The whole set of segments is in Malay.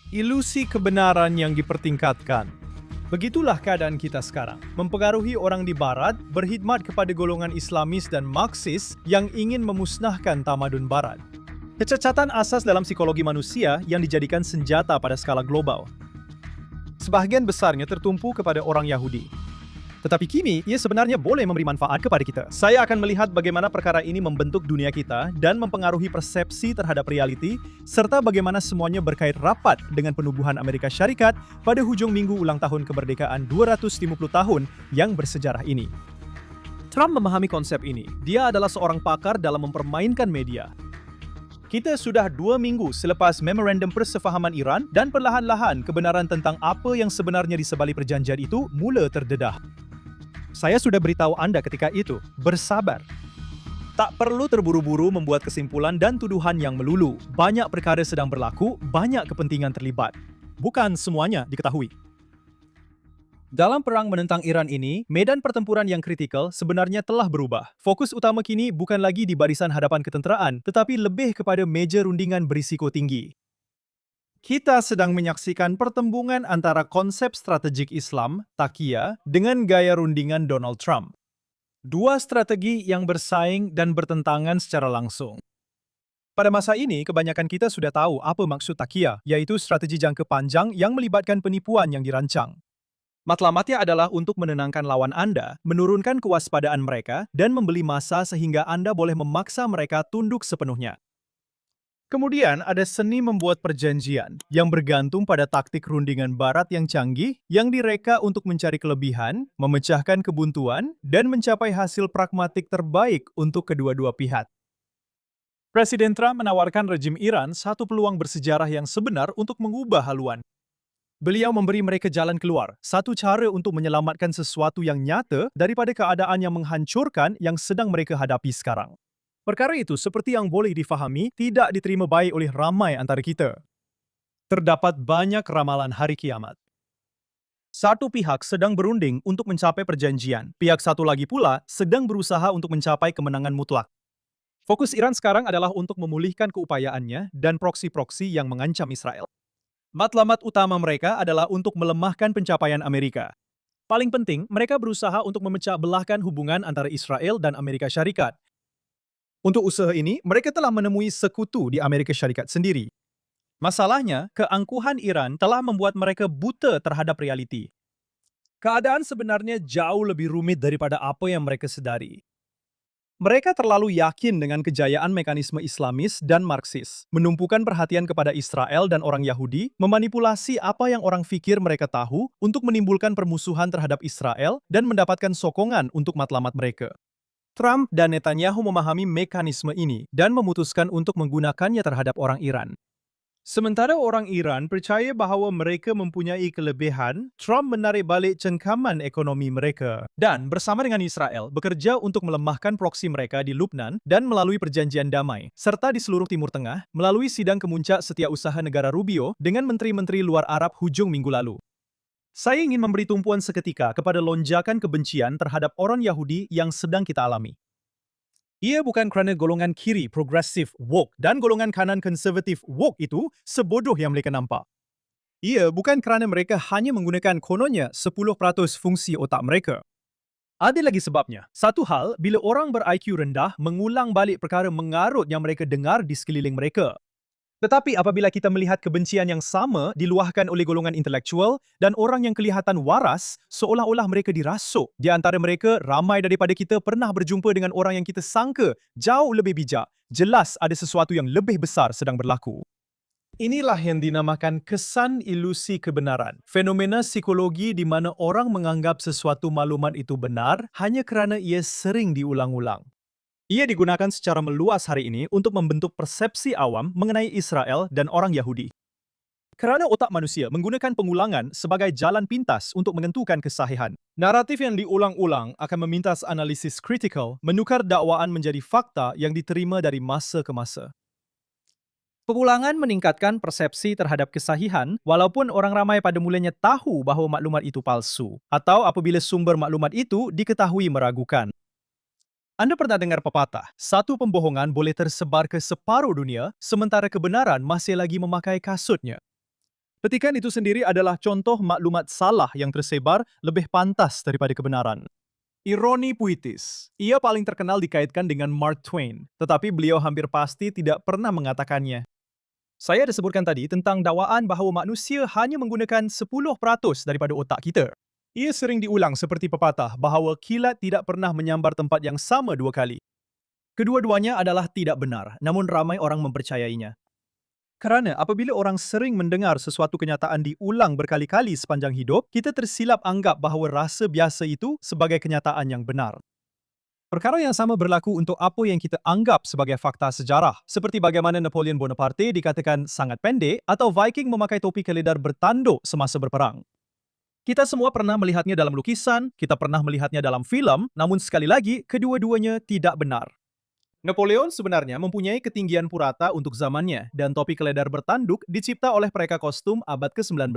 Ilusi kebenaran yang dipertingkatkan. Begitulah keadaan kita sekarang. Mempengaruhi orang di Barat, berkhidmat kepada golongan Islamis dan Marxis yang ingin memusnahkan tamadun Barat. Kecacatan asas dalam psikologi manusia yang dijadikan senjata pada skala global. Sebahagian besarnya tertumpu kepada orang Yahudi. Tetapi kini, ia sebenarnya boleh memberi manfaat kepada kita. Saya akan melihat bagaimana perkara ini membentuk dunia kita dan mempengaruhi persepsi terhadap realiti, serta bagaimana semuanya berkait rapat dengan penubuhan Amerika Syarikat pada hujung minggu ulang tahun kemerdekaan 250 tahun yang bersejarah ini. Trump memahami konsep ini. Dia adalah seorang pakar dalam mempermainkan media. Kita sudah 2 minggu selepas memorandum persefahaman Iran dan perlahan-lahan kebenaran tentang apa yang sebenarnya di sebalik perjanjian itu mula terdedah. Saya sudah beritahu Anda ketika itu, bersabar. Tak perlu terburu-buru membuat kesimpulan dan tuduhan yang melulu. Banyak perkara sedang berlaku, banyak kepentingan terlibat. Bukan semuanya diketahui. Dalam perang menentang Iran ini, medan pertempuran yang kritikal sebenarnya telah berubah. Fokus utama kini bukan lagi di barisan hadapan ketenteraan, tetapi lebih kepada meja rundingan berisiko tinggi. Kita sedang menyaksikan pertembungan antara konsep strategik Islam, Taqiyya, dengan gaya rundingan Donald Trump. Dua strategi yang bersaing dan bertentangan secara langsung. Pada masa ini, kebanyakan kita sudah tahu apa maksud Taqiyya, yaitu strategi jangka panjang yang melibatkan penipuan yang dirancang. Matlamatnya adalah untuk menenangkan lawan Anda, menurunkan kewaspadaan mereka, dan membeli masa sehingga Anda boleh memaksa mereka tunduk sepenuhnya. Kemudian ada seni membuat perjanjian yang bergantung pada taktik rundingan Barat yang canggih yang direka untuk mencari kelebihan, memecahkan kebuntuan, dan mencapai hasil pragmatik terbaik untuk kedua-dua pihak. Presiden Trump menawarkan rejim Iran satu peluang bersejarah yang sebenar untuk mengubah haluan. Beliau memberi mereka jalan keluar, satu cara untuk menyelamatkan sesuatu yang nyata daripada keadaan yang menghancurkan yang sedang mereka hadapi sekarang. Perkara itu, seperti yang boleh difahami, tidak diterima baik oleh ramai antara kita. Terdapat banyak ramalan hari kiamat. Satu pihak sedang berunding untuk mencapai perjanjian, pihak satu lagi pula sedang berusaha untuk mencapai kemenangan mutlak. Fokus Iran sekarang adalah untuk memulihkan keupayaannya dan proksi-proksi yang mengancam Israel. Matlamat utama mereka adalah untuk melemahkan pencapaian Amerika. Paling penting, mereka berusaha untuk memecah belahkan hubungan antara Israel dan Amerika Syarikat. Untuk usaha ini, mereka telah menemui sekutu di Amerika Syarikat sendiri. Masalahnya, keangkuhan Iran telah membuat mereka buta terhadap realiti. Keadaan sebenarnya jauh lebih rumit daripada apa yang mereka sedari. Mereka terlalu yakin dengan kejayaan mekanisme Islamis dan Marxis, menumpukan perhatian kepada Israel dan orang Yahudi, memanipulasi apa yang orang fikir mereka tahu untuk menimbulkan permusuhan terhadap Israel dan mendapatkan sokongan untuk matlamat mereka. Trump dan Netanyahu memahami mekanisme ini dan memutuskan untuk menggunakannya terhadap orang Iran. Sementara orang Iran percaya bahawa mereka mempunyai kelebihan, Trump menarik balik cengkaman ekonomi mereka dan bersama dengan Israel bekerja untuk melemahkan proksi mereka di Lebanon dan melalui perjanjian damai, serta di seluruh Timur Tengah melalui sidang kemuncak Setiausaha Negara Rubio dengan menteri-menteri luar Arab hujung minggu lalu. Saya ingin memberi tumpuan seketika kepada lonjakan kebencian terhadap orang Yahudi yang sedang kita alami. Ia bukan kerana golongan kiri progresif woke dan golongan kanan konservatif woke itu sebodoh yang mereka nampak. Ia bukan kerana mereka hanya menggunakan kononnya 10% fungsi otak mereka. Ada lagi sebabnya. Satu hal, bila orang ber-IQ rendah mengulang balik perkara mengarut yang mereka dengar di sekeliling mereka. Tetapi apabila kita melihat kebencian yang sama diluahkan oleh golongan intelektual dan orang yang kelihatan waras, seolah-olah mereka dirasuk. Di antara mereka, ramai daripada kita pernah berjumpa dengan orang yang kita sangka jauh lebih bijak. Jelas ada sesuatu yang lebih besar sedang berlaku. Inilah yang dinamakan kesan ilusi kebenaran. Fenomena psikologi di mana orang menganggap sesuatu maklumat itu benar hanya kerana ia sering diulang-ulang. Ia digunakan secara meluas hari ini untuk membentuk persepsi awam mengenai Israel dan orang Yahudi. Kerana otak manusia menggunakan pengulangan sebagai jalan pintas untuk menentukan kesahihan. Naratif yang diulang-ulang akan memintas analisis kritikal, menukar dakwaan menjadi fakta yang diterima dari masa ke masa. Pengulangan meningkatkan persepsi terhadap kesahihan walaupun orang ramai pada mulanya tahu bahawa maklumat itu palsu atau apabila sumber maklumat itu diketahui meragukan. Anda pernah dengar pepatah, satu pembohongan boleh tersebar ke separuh dunia, sementara kebenaran masih lagi memakai kasutnya. Petikan itu sendiri adalah contoh maklumat salah yang tersebar lebih pantas daripada kebenaran. Ironi puitis. Ia paling terkenal dikaitkan dengan Mark Twain, tetapi beliau hampir pasti tidak pernah mengatakannya. Saya disebutkan tadi tentang dakwaan bahawa manusia hanya menggunakan 10% daripada otak kita. Ia sering diulang seperti pepatah bahawa kilat tidak pernah menyambar tempat yang sama dua kali. Kedua-duanya adalah tidak benar, namun ramai orang mempercayainya. Kerana apabila orang sering mendengar sesuatu kenyataan diulang berkali-kali sepanjang hidup, kita tersilap anggap bahawa rasa biasa itu sebagai kenyataan yang benar. Perkara yang sama berlaku untuk apa yang kita anggap sebagai fakta sejarah, seperti bagaimana Napoleon Bonaparte dikatakan sangat pendek atau Viking memakai topi keledar bertanduk semasa berperang. Kita semua pernah melihatnya dalam lukisan, kita pernah melihatnya dalam filem, namun sekali lagi, kedua-duanya tidak benar. Napoleon sebenarnya mempunyai ketinggian purata untuk zamannya dan topi keledar bertanduk dicipta oleh pereka kostum abad ke-19.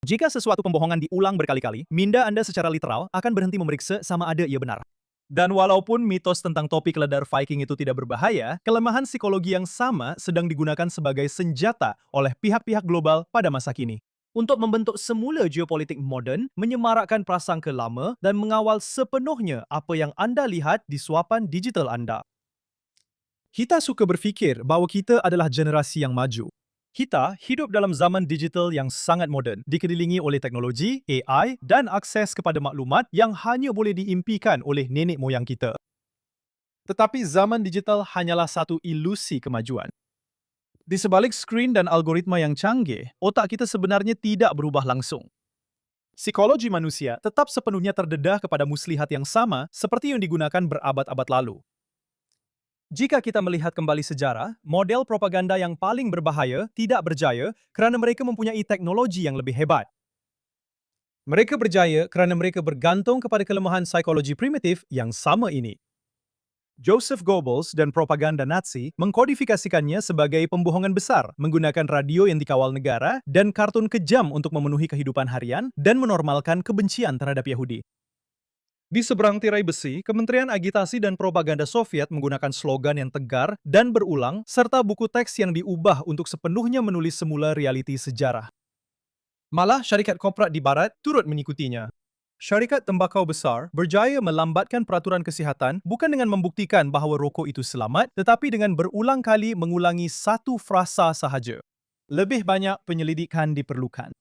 Jika sesuatu pembohongan diulang berkali-kali, minda Anda secara literal akan berhenti memeriksa sama ada ia benar. Dan walaupun mitos tentang topi keledar Viking itu tidak berbahaya, kelemahan psikologi yang sama sedang digunakan sebagai senjata oleh pihak-pihak global pada masa kini untuk membentuk semula geopolitik moden, menyemarakkan prasangka lama dan mengawal sepenuhnya apa yang anda lihat di suapan digital anda. Kita suka berfikir bahawa kita adalah generasi yang maju. Kita hidup dalam zaman digital yang sangat moden, dikelilingi oleh teknologi, AI dan akses kepada maklumat yang hanya boleh diimpikan oleh nenek moyang kita. Tetapi zaman digital hanyalah satu ilusi kemajuan. Di sebalik skrin dan algoritma yang canggih, otak kita sebenarnya tidak berubah langsung. Psikologi manusia tetap sepenuhnya terdedah kepada muslihat yang sama seperti yang digunakan berabad-abad lalu. Jika kita melihat kembali sejarah, model propaganda yang paling berbahaya tidak berjaya kerana mereka mempunyai teknologi yang lebih hebat. Mereka berjaya kerana mereka bergantung kepada kelemahan psikologi primitif yang sama ini. Joseph Goebbels dan propaganda Nazi mengkodifikasikannya sebagai pembohongan besar, menggunakan radio yang dikawal negara dan kartun kejam untuk memenuhi kehidupan harian dan menormalkan kebencian terhadap Yahudi. Di seberang tirai besi, Kementerian Agitasi dan Propaganda Soviet menggunakan slogan yang tegar dan berulang, serta buku teks yang diubah untuk sepenuhnya menulis semula realiti sejarah. Malah syarikat korporat di Barat turut mengikutinya. Syarikat tembakau besar berjaya melambatkan peraturan kesihatan bukan dengan membuktikan bahawa rokok itu selamat, tetapi dengan berulang kali mengulangi satu frasa sahaja. Lebih banyak penyelidikan diperlukan.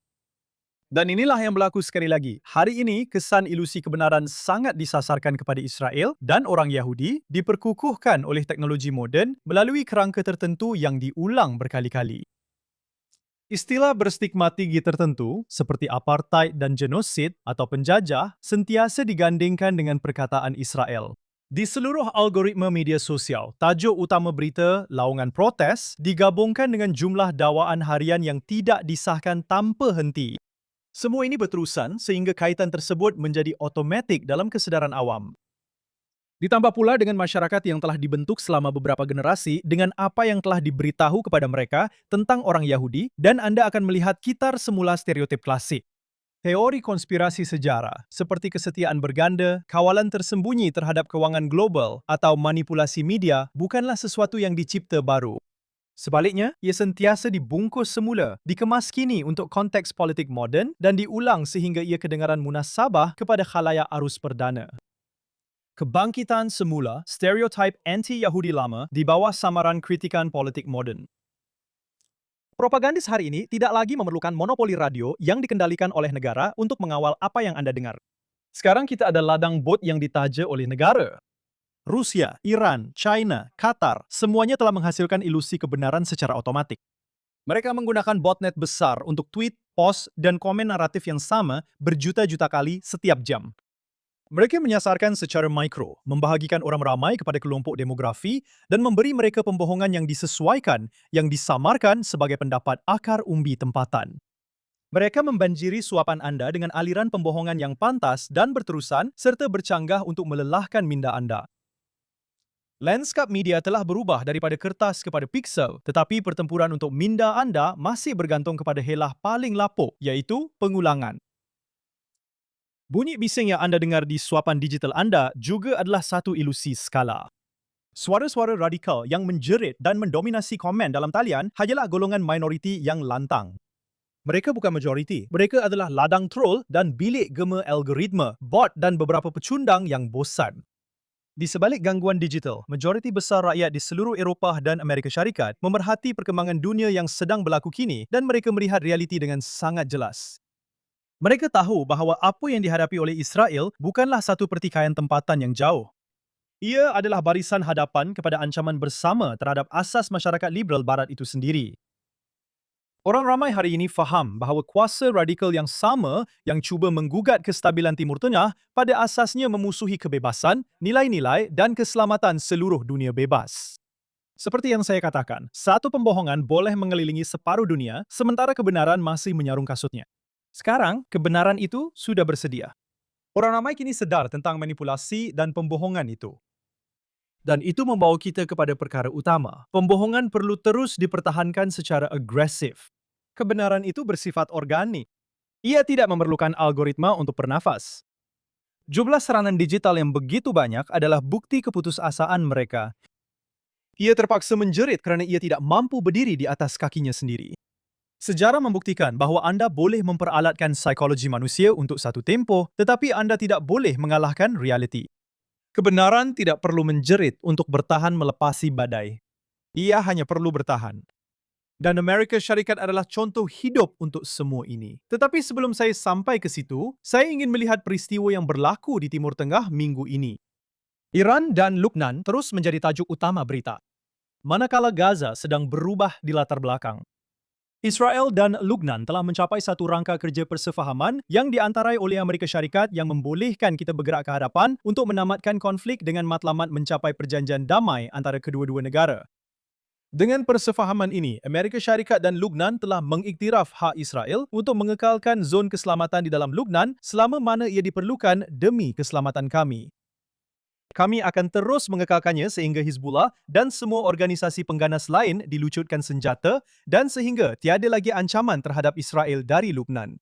Dan inilah yang berlaku sekali lagi. Hari ini, kesan ilusi kebenaran sangat disasarkan kepada Israel dan orang Yahudi diperkukuhkan oleh teknologi moden melalui kerangka tertentu yang diulang berkali-kali. Istilah berstigma tinggi tertentu, seperti apartheid dan genosid atau penjajah, sentiasa digandingkan dengan perkataan Israel. Di seluruh algoritma media sosial, tajuk utama berita, laungan protes, digabungkan dengan jumlah dakwaan harian yang tidak disahkan tanpa henti. Semua ini berterusan sehingga kaitan tersebut menjadi otomatik dalam kesedaran awam. Ditambah pula dengan masyarakat yang telah dibentuk selama beberapa generasi dengan apa yang telah diberitahu kepada mereka tentang orang Yahudi dan Anda akan melihat kitar semula stereotip klasik. Teori konspirasi sejarah seperti kesetiaan berganda, kawalan tersembunyi terhadap kewangan global atau manipulasi media bukanlah sesuatu yang dicipta baru. Sebaliknya, ia sentiasa dibungkus semula, dikemas kini untuk konteks politik moden dan diulang sehingga ia kedengaran munasabah kepada khalayak arus perdana. Kebangkitan semula stereotip anti-Yahudi lama di bawah samaran kritikan politik moden. Propagandis hari ini tidak lagi memerlukan monopoli radio yang dikendalikan oleh negara untuk mengawal apa yang Anda dengar. Sekarang kita ada ladang bot yang ditaja oleh negara. Rusia, Iran, China, Qatar, semuanya telah menghasilkan ilusi kebenaran secara otomatik. Mereka menggunakan botnet besar untuk tweet, post, dan komen naratif yang sama berjuta-juta kali setiap jam. Mereka menyasarkan secara mikro, membahagikan orang ramai kepada kelompok demografi dan memberi mereka pembohongan yang disesuaikan, yang disamarkan sebagai pendapat akar umbi tempatan. Mereka membanjiri suapan Anda dengan aliran pembohongan yang pantas dan berterusan serta bercanggah untuk melelahkan minda Anda. Lanskap media telah berubah daripada kertas kepada piksel, tetapi pertempuran untuk minda Anda masih bergantung kepada helah paling lapuk, iaitu pengulangan. Bunyi bising yang Anda dengar di suapan digital Anda juga adalah satu ilusi skala. Suara-suara radikal yang menjerit dan mendominasi komen dalam talian hanyalah golongan minoriti yang lantang. Mereka bukan majoriti. Mereka adalah ladang troll dan bilik gema algoritma, bot dan beberapa pecundang yang bosan. Di sebalik gangguan digital, majoriti besar rakyat di seluruh Eropah dan Amerika Syarikat memerhati perkembangan dunia yang sedang berlaku kini dan mereka melihat realiti dengan sangat jelas. Mereka tahu bahawa apa yang dihadapi oleh Israel bukanlah satu pertikaian tempatan yang jauh. Ia adalah barisan hadapan kepada ancaman bersama terhadap asas masyarakat liberal barat itu sendiri. Orang ramai hari ini faham bahawa kuasa radikal yang sama yang cuba menggugat kestabilan Timur Tengah pada asasnya memusuhi kebebasan, nilai-nilai dan keselamatan seluruh dunia bebas. Seperti yang saya katakan, satu pembohongan boleh mengelilingi separuh dunia sementara kebenaran masih menyarung kasutnya. Sekarang, kebenaran itu sudah bersedia. Orang ramai kini sedar tentang manipulasi dan pembohongan itu. Dan itu membawa kita kepada perkara utama. Pembohongan perlu terus dipertahankan secara agresif. Kebenaran itu bersifat organik. Ia tidak memerlukan algoritma untuk bernafas. Jumlah serangan digital yang begitu banyak adalah bukti keputusasaan mereka. Ia terpaksa menjerit kerana ia tidak mampu berdiri di atas kakinya sendiri. Sejarah membuktikan bahawa anda boleh memperalatkan psikologi manusia untuk satu tempoh, tetapi anda tidak boleh mengalahkan realiti. Kebenaran tidak perlu menjerit untuk bertahan melepasi badai. Ia hanya perlu bertahan. Dan Amerika Syarikat adalah contoh hidup untuk semua ini. Tetapi sebelum saya sampai ke situ, saya ingin melihat peristiwa yang berlaku di Timur Tengah minggu ini. Iran dan Lubnan terus menjadi tajuk utama berita, manakala Gaza sedang berubah di latar belakang. Israel dan Lubnan telah mencapai satu rangka kerja persefahaman yang diantarai oleh Amerika Syarikat yang membolehkan kita bergerak ke hadapan untuk menamatkan konflik dengan matlamat mencapai perjanjian damai antara kedua-dua negara. Dengan persefahaman ini, Amerika Syarikat dan Lubnan telah mengiktiraf hak Israel untuk mengekalkan zon keselamatan di dalam Lubnan selama mana ia diperlukan demi keselamatan kami. Kami akan terus mengekalkannya sehingga Hizbullah dan semua organisasi pengganas lain dilucutkan senjata dan sehingga tiada lagi ancaman terhadap Israel dari Lubnan.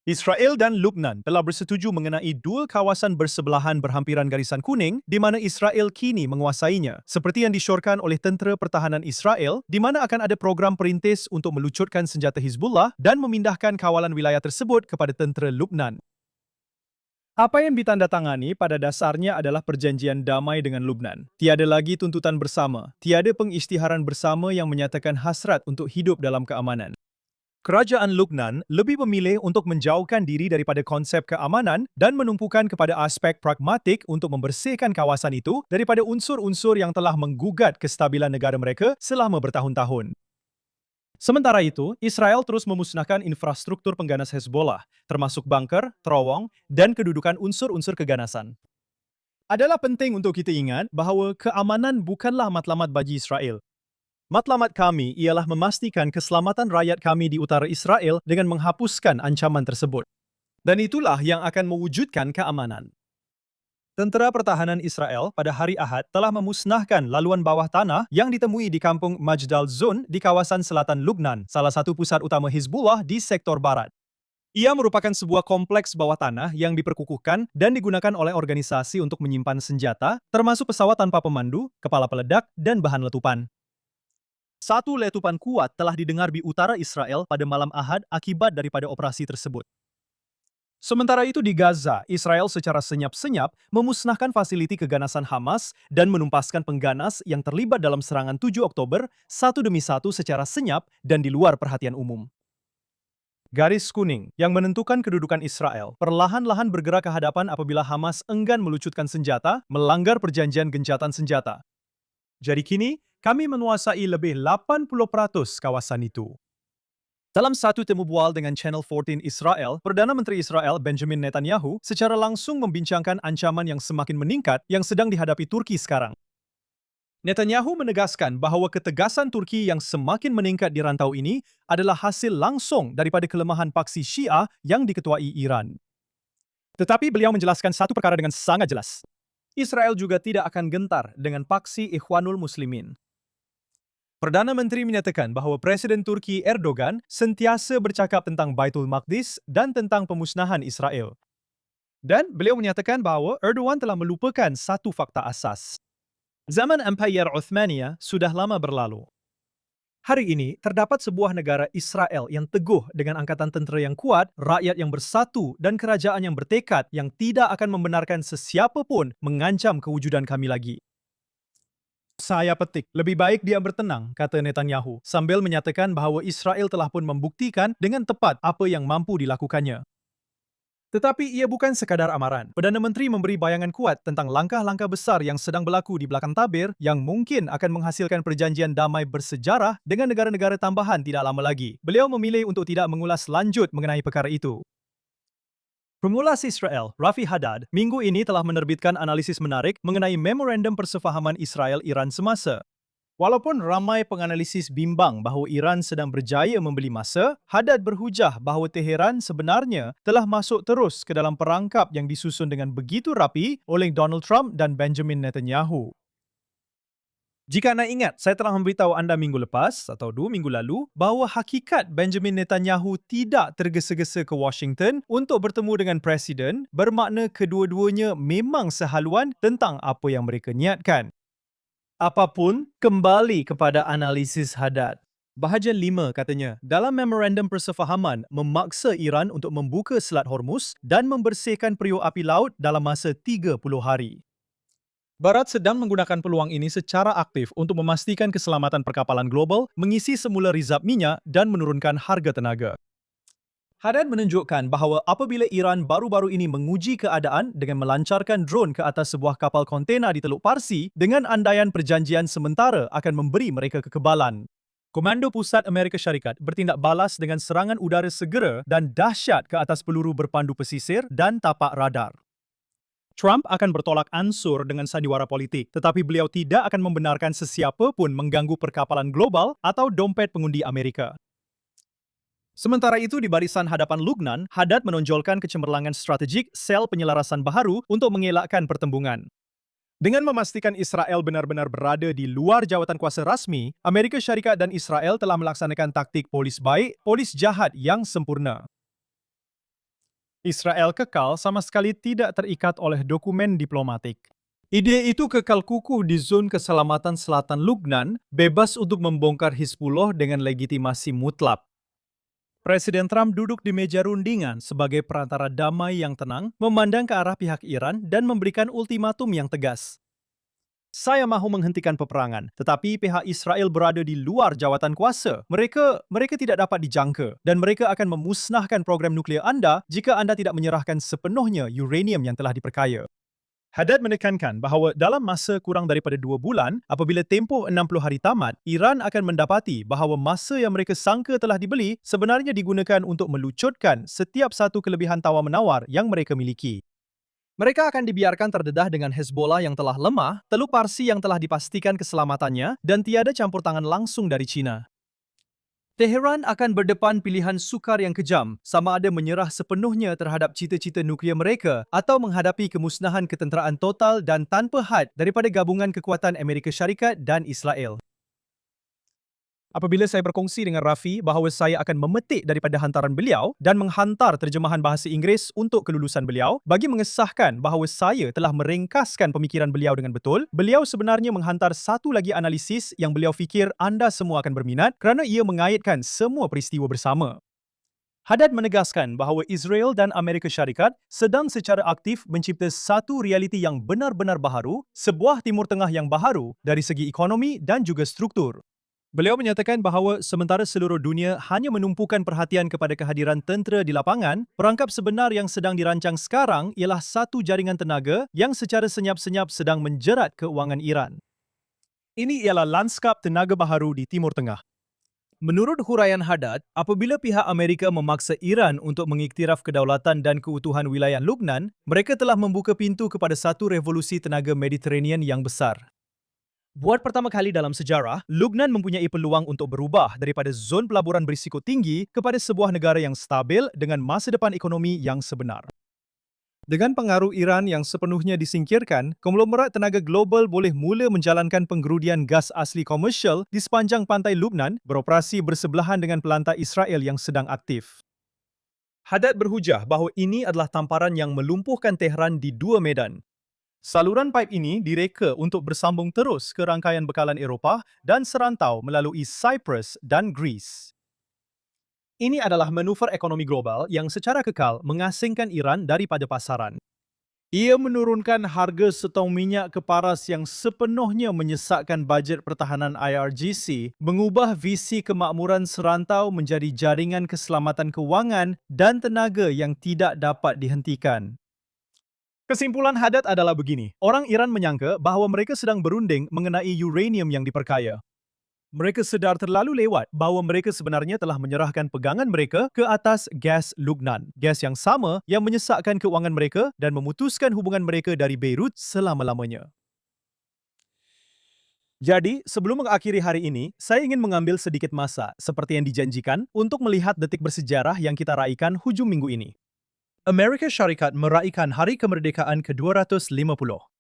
Israel dan Lubnan telah bersetuju mengenai dua kawasan bersebelahan berhampiran garisan kuning di mana Israel kini menguasainya, seperti yang disyorkan oleh Tentera Pertahanan Israel, di mana akan ada program perintis untuk melucutkan senjata Hizbullah dan memindahkan kawalan wilayah tersebut kepada tentera Lubnan. Apa yang ditandatangani pada dasarnya adalah perjanjian damai dengan Lubnan. Tiada lagi tuntutan bersama, tiada pengisytiharan bersama yang menyatakan hasrat untuk hidup dalam keamanan. Kerajaan Lubnan lebih memilih untuk menjauhkan diri daripada konsep keamanan dan menumpukan kepada aspek pragmatik untuk membersihkan kawasan itu daripada unsur-unsur yang telah menggugat kestabilan negara mereka selama bertahun-tahun. Sementara itu, Israel terus memusnahkan infrastruktur pengganas Hezbollah, termasuk bunker, terowong, dan kedudukan unsur-unsur keganasan. Adalah penting untuk kita ingat bahawa keamanan bukanlah matlamat bagi Israel. Matlamat kami ialah memastikan keselamatan rakyat kami di utara Israel dengan menghapuskan ancaman tersebut. Dan itulah yang akan mewujudkan keamanan. Tentera Pertahanan Israel pada hari Ahad telah memusnahkan laluan bawah tanah yang ditemui di kampung Majdal Zun di kawasan selatan Lubnan, salah satu pusat utama Hizbullah di sektor barat. Ia merupakan sebuah kompleks bawah tanah yang diperkukuhkan dan digunakan oleh organisasi untuk menyimpan senjata, termasuk pesawat tanpa pemandu, kepala peledak, dan bahan letupan. Satu letupan kuat telah didengar di utara Israel pada malam Ahad akibat daripada operasi tersebut. Sementara itu di Gaza, Israel secara senyap-senyap memusnahkan fasiliti keganasan Hamas dan menumpaskan pengganas yang terlibat dalam serangan 7 Oktober satu demi satu secara senyap dan di luar perhatian umum. Garis kuning yang menentukan kedudukan Israel perlahan-lahan bergerak ke hadapan apabila Hamas enggan melucutkan senjata, melanggar perjanjian gencatan senjata. Jadi kini, kami menguasai lebih 80% kawasan itu. Dalam satu temu bual dengan Channel 14 Israel, Perdana Menteri Israel Benjamin Netanyahu secara langsung membincangkan ancaman yang semakin meningkat yang sedang dihadapi Turki sekarang. Netanyahu menegaskan bahawa ketegasan Turki yang semakin meningkat di rantau ini adalah hasil langsung daripada kelemahan paksi Syiah yang diketuai Iran. Tetapi beliau menjelaskan satu perkara dengan sangat jelas. Israel juga tidak akan gentar dengan paksi Ikhwanul Muslimin. Perdana Menteri menyatakan bahawa Presiden Turki Erdogan sentiasa bercakap tentang Baitul Maqdis dan tentang pemusnahan Israel. Dan beliau menyatakan bahawa Erdogan telah melupakan satu fakta asas. Zaman Empayar Uthmaniyah sudah lama berlalu. Hari ini, terdapat sebuah negara Israel yang teguh dengan angkatan tentera yang kuat, rakyat yang bersatu, dan kerajaan yang bertekad yang tidak akan membenarkan sesiapa pun mengancam kewujudan kami lagi. Saya petik, lebih baik dia bertenang, kata Netanyahu, sambil menyatakan bahawa Israel telah pun membuktikan dengan tepat apa yang mampu dilakukannya. Tetapi ia bukan sekadar amaran. Perdana Menteri memberi bayangan kuat tentang langkah-langkah besar yang sedang berlaku di belakang tabir yang mungkin akan menghasilkan perjanjian damai bersejarah dengan negara-negara tambahan tidak lama lagi. Beliau memilih untuk tidak mengulas lanjut mengenai perkara itu. Pengulas Israel, Rafi Haddad, minggu ini telah menerbitkan analisis menarik mengenai Memorandum Persefahaman Israel-Iran semasa. Walaupun ramai penganalisis bimbang bahawa Iran sedang berjaya membeli masa, Haddad berhujah bahawa Teheran sebenarnya telah masuk terus ke dalam perangkap yang disusun dengan begitu rapi oleh Donald Trump dan Benjamin Netanyahu. Jika anda ingat, saya telah memberitahu anda minggu lepas atau 2 minggu lalu bahawa hakikat Benjamin Netanyahu tidak tergesa-gesa ke Washington untuk bertemu dengan Presiden bermakna kedua-duanya memang sehaluan tentang apa yang mereka niatkan. Apapun, kembali kepada analisis Haddad. Bahagian 5 katanya, dalam memorandum persefahaman memaksa Iran untuk membuka Selat Hormuz dan membersihkan periuk api laut dalam masa 30 hari. Barat sedang menggunakan peluang ini secara aktif untuk memastikan keselamatan perkapalan global, mengisi semula rizab minyak dan menurunkan harga tenaga. Haddad menunjukkan bahawa apabila Iran baru-baru ini menguji keadaan dengan melancarkan drone ke atas sebuah kapal kontena di Teluk Parsi dengan andaian perjanjian sementara akan memberi mereka kekebalan. Komando Pusat Amerika Syarikat bertindak balas dengan serangan udara segera dan dahsyat ke atas peluru berpandu pesisir dan tapak radar. Trump akan bertolak ansur dengan sandiwara politik, tetapi beliau tidak akan membenarkan sesiapa pun mengganggu perkapalan global atau dompet pengundi Amerika. Sementara itu, di barisan hadapan Lubnan, Haddad menonjolkan kecemerlangan strategik sel penyelarasan baharu untuk mengelakkan pertembungan. Dengan memastikan Israel benar-benar berada di luar jawatan kuasa rasmi, Amerika Syarikat dan Israel telah melaksanakan taktik polis baik, polis jahat yang sempurna. Israel kekal sama sekali tidak terikat oleh dokumen diplomatik. Ide itu kekal kukuh di zon keselamatan selatan Lubnan, bebas untuk membongkar Hizbullah dengan legitimasi mutlak. Presiden Trump duduk di meja rundingan sebagai perantara damai yang tenang, memandang ke arah pihak Iran dan memberikan ultimatum yang tegas. Saya mahu menghentikan peperangan, tetapi pihak Israel berada di luar jawatan kuasa. Mereka tidak dapat dijangka dan mereka akan memusnahkan program nuklear anda jika anda tidak menyerahkan sepenuhnya uranium yang telah diperkaya. Haddad menekankan bahawa dalam masa kurang daripada 2 bulan, apabila tempoh 60 hari tamat, Iran akan mendapati bahawa masa yang mereka sangka telah dibeli sebenarnya digunakan untuk melucutkan setiap satu kelebihan tawar-menawar yang mereka miliki. Mereka akan dibiarkan terdedah dengan Hezbollah yang telah lemah, Teluk Parsi yang telah dipastikan keselamatannya, dan tiada campur tangan langsung dari China. Teheran akan berdepan pilihan sukar yang kejam, sama ada menyerah sepenuhnya terhadap cita-cita nuklear mereka atau menghadapi kemusnahan ketenteraan total dan tanpa had daripada gabungan kekuatan Amerika Syarikat dan Israel. Apabila saya berkongsi dengan Rafi bahawa saya akan memetik daripada hantaran beliau dan menghantar terjemahan bahasa Inggeris untuk kelulusan beliau bagi mengesahkan bahawa saya telah meringkaskan pemikiran beliau dengan betul, beliau sebenarnya menghantar satu lagi analisis yang beliau fikir anda semua akan berminat kerana ia mengaitkan semua peristiwa bersama. Haddad menegaskan bahawa Israel dan Amerika Syarikat sedang secara aktif mencipta satu realiti yang benar-benar baharu, sebuah Timur Tengah yang baharu dari segi ekonomi dan juga struktur. Beliau menyatakan bahawa sementara seluruh dunia hanya menumpukan perhatian kepada kehadiran tentera di lapangan, perangkap sebenar yang sedang dirancang sekarang ialah satu jaringan tenaga yang secara senyap-senyap sedang menjerat keuangan Iran. Ini ialah lanskap tenaga baharu di Timur Tengah. Menurut huraian Haddad, apabila pihak Amerika memaksa Iran untuk mengiktiraf kedaulatan dan keutuhan wilayah Lubnan, mereka telah membuka pintu kepada satu revolusi tenaga Mediterranean yang besar. Buat pertama kali dalam sejarah, Lubnan mempunyai peluang untuk berubah daripada zon pelaburan berisiko tinggi kepada sebuah negara yang stabil dengan masa depan ekonomi yang sebenar. Dengan pengaruh Iran yang sepenuhnya disingkirkan, konglomerat tenaga global boleh mula menjalankan penggerudian gas asli komersial di sepanjang pantai Lubnan, beroperasi bersebelahan dengan pelantar Israel yang sedang aktif. Haddad berhujah bahawa ini adalah tamparan yang melumpuhkan Tehran di 2 medan. Saluran pipe ini direka untuk bersambung terus ke rangkaian bekalan Eropah dan serantau melalui Cyprus dan Greece. Ini adalah manuver ekonomi global yang secara kekal mengasingkan Iran daripada pasaran. Ia menurunkan harga setong minyak ke paras yang sepenuhnya menyesatkan bajet pertahanan IRGC, mengubah visi kemakmuran serantau menjadi jaringan keselamatan kewangan dan tenaga yang tidak dapat dihentikan. Kesimpulan Haddad adalah begini, orang Iran menyangka bahawa mereka sedang berunding mengenai uranium yang diperkaya. Mereka sedar terlalu lewat bahawa mereka sebenarnya telah menyerahkan pegangan mereka ke atas gas Lubnan, gas yang sama yang menyesakkan keuangan mereka dan memutuskan hubungan mereka dari Beirut selama-lamanya. Jadi, sebelum mengakhiri hari ini, saya ingin mengambil sedikit masa, seperti yang dijanjikan, untuk melihat detik bersejarah yang kita raikan hujung minggu ini. Amerika Syarikat meraihkan Hari Kemerdekaan ke-250.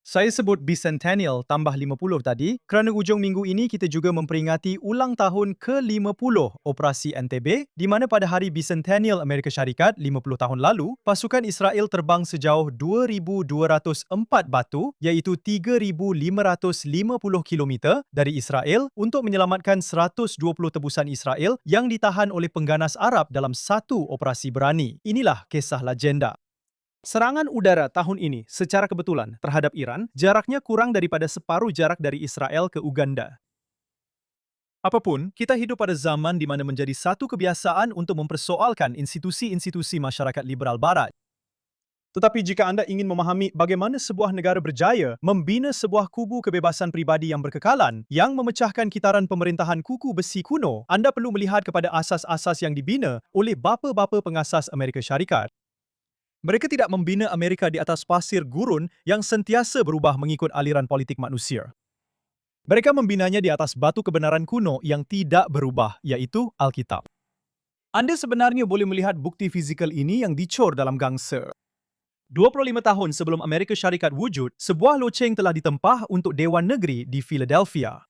Saya sebut bicentennial tambah 50 tadi kerana ujung minggu ini kita juga memperingati ulang tahun ke-50 Operasi Entebbe di mana pada hari bicentennial Amerika Syarikat 50 tahun lalu, pasukan Israel terbang sejauh 2,204 batu iaitu 3,550 kilometer dari Israel untuk menyelamatkan 120 tebusan Israel yang ditahan oleh pengganas Arab dalam satu operasi berani. Inilah kisah legenda. Serangan udara tahun ini secara kebetulan terhadap Iran jaraknya kurang daripada separuh jarak dari Israel ke Uganda. Apapun, kita hidup pada zaman di mana menjadi satu kebiasaan untuk mempersoalkan institusi-institusi masyarakat liberal barat. Tetapi jika anda ingin memahami bagaimana sebuah negara berjaya membina sebuah kubu kebebasan pribadi yang berkekalan yang memecahkan kitaran pemerintahan kuku besi kuno, anda perlu melihat kepada asas-asas yang dibina oleh bapa-bapa pengasas Amerika Syarikat. Mereka tidak membina Amerika di atas pasir gurun yang sentiasa berubah mengikut aliran politik manusia. Mereka membinanya di atas batu kebenaran kuno yang tidak berubah, iaitu Alkitab. Anda sebenarnya boleh melihat bukti fizikal ini yang dicor dalam gangsa. 25 tahun sebelum Amerika Syarikat wujud, sebuah loceng telah ditempah untuk Dewan Negeri di Philadelphia.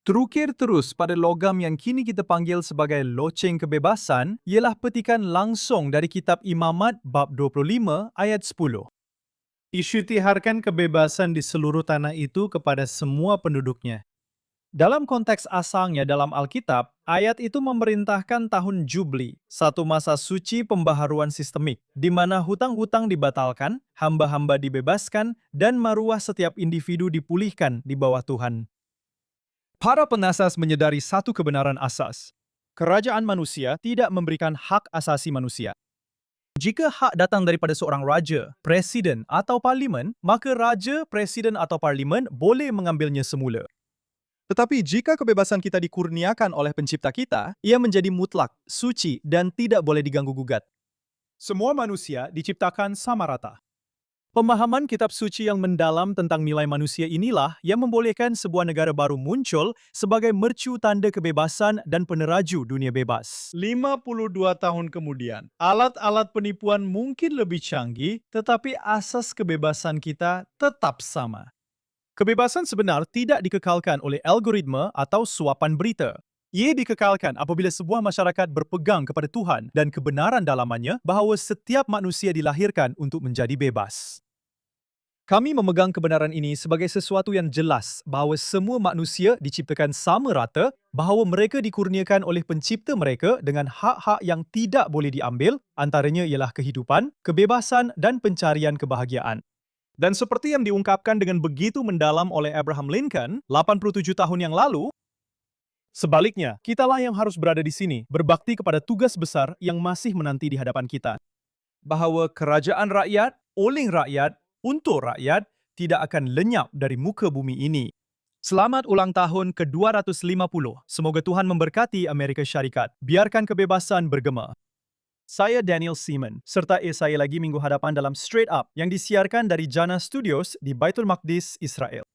Terukir terus pada logam yang kini kita panggil sebagai loceng kebebasan ialah petikan langsung dari kitab Imamat bab 25 ayat 10. Isytiharkan kebebasan di seluruh tanah itu kepada semua penduduknya. Dalam konteks asalnya dalam Alkitab, ayat itu memerintahkan tahun Jubli, satu masa suci pembaharuan sistemik, di mana hutang-hutang dibatalkan, hamba-hamba dibebaskan, dan maruah setiap individu dipulihkan di bawah Tuhan. Para penasas menyedari satu kebenaran asas. Kerajaan manusia tidak memberikan hak asasi manusia. Jika hak datang daripada seorang raja, presiden atau parlimen, maka raja, presiden atau parlimen boleh mengambilnya semula. Tetapi jika kebebasan kita dikurniakan oleh pencipta kita, ia menjadi mutlak, suci dan tidak boleh diganggu-gugat. Semua manusia diciptakan sama rata. Pemahaman kitab suci yang mendalam tentang nilai manusia inilah yang membolehkan sebuah negara baru muncul sebagai mercu tanda kebebasan dan peneraju dunia bebas. 52 tahun kemudian, alat-alat penipuan mungkin lebih canggih, tetapi asas kebebasan kita tetap sama. Kebebasan sebenar tidak dikekalkan oleh algoritma atau suapan berita. Ia dikekalkan apabila sebuah masyarakat berpegang kepada Tuhan dan kebenaran dalamannya bahawa setiap manusia dilahirkan untuk menjadi bebas. Kami memegang kebenaran ini sebagai sesuatu yang jelas bahawa semua manusia diciptakan sama rata, bahawa mereka dikurniakan oleh pencipta mereka dengan hak-hak yang tidak boleh diambil, antaranya ialah kehidupan, kebebasan dan pencarian kebahagiaan. Dan seperti yang diungkapkan dengan begitu mendalam oleh Abraham Lincoln 87 tahun yang lalu, sebaliknya, kitalah yang harus berada di sini, berbakti kepada tugas besar yang masih menanti di hadapan kita. Bahawa kerajaan rakyat, oleh rakyat, untuk rakyat, tidak akan lenyap dari muka bumi ini. Selamat ulang tahun ke-250. Semoga Tuhan memberkati Amerika Syarikat. Biarkan kebebasan bergema. Saya Daniel Seaman, serta saya lagi minggu hadapan dalam Straight Up yang disiarkan dari Jannah Studios di Baitul Maqdis, Israel.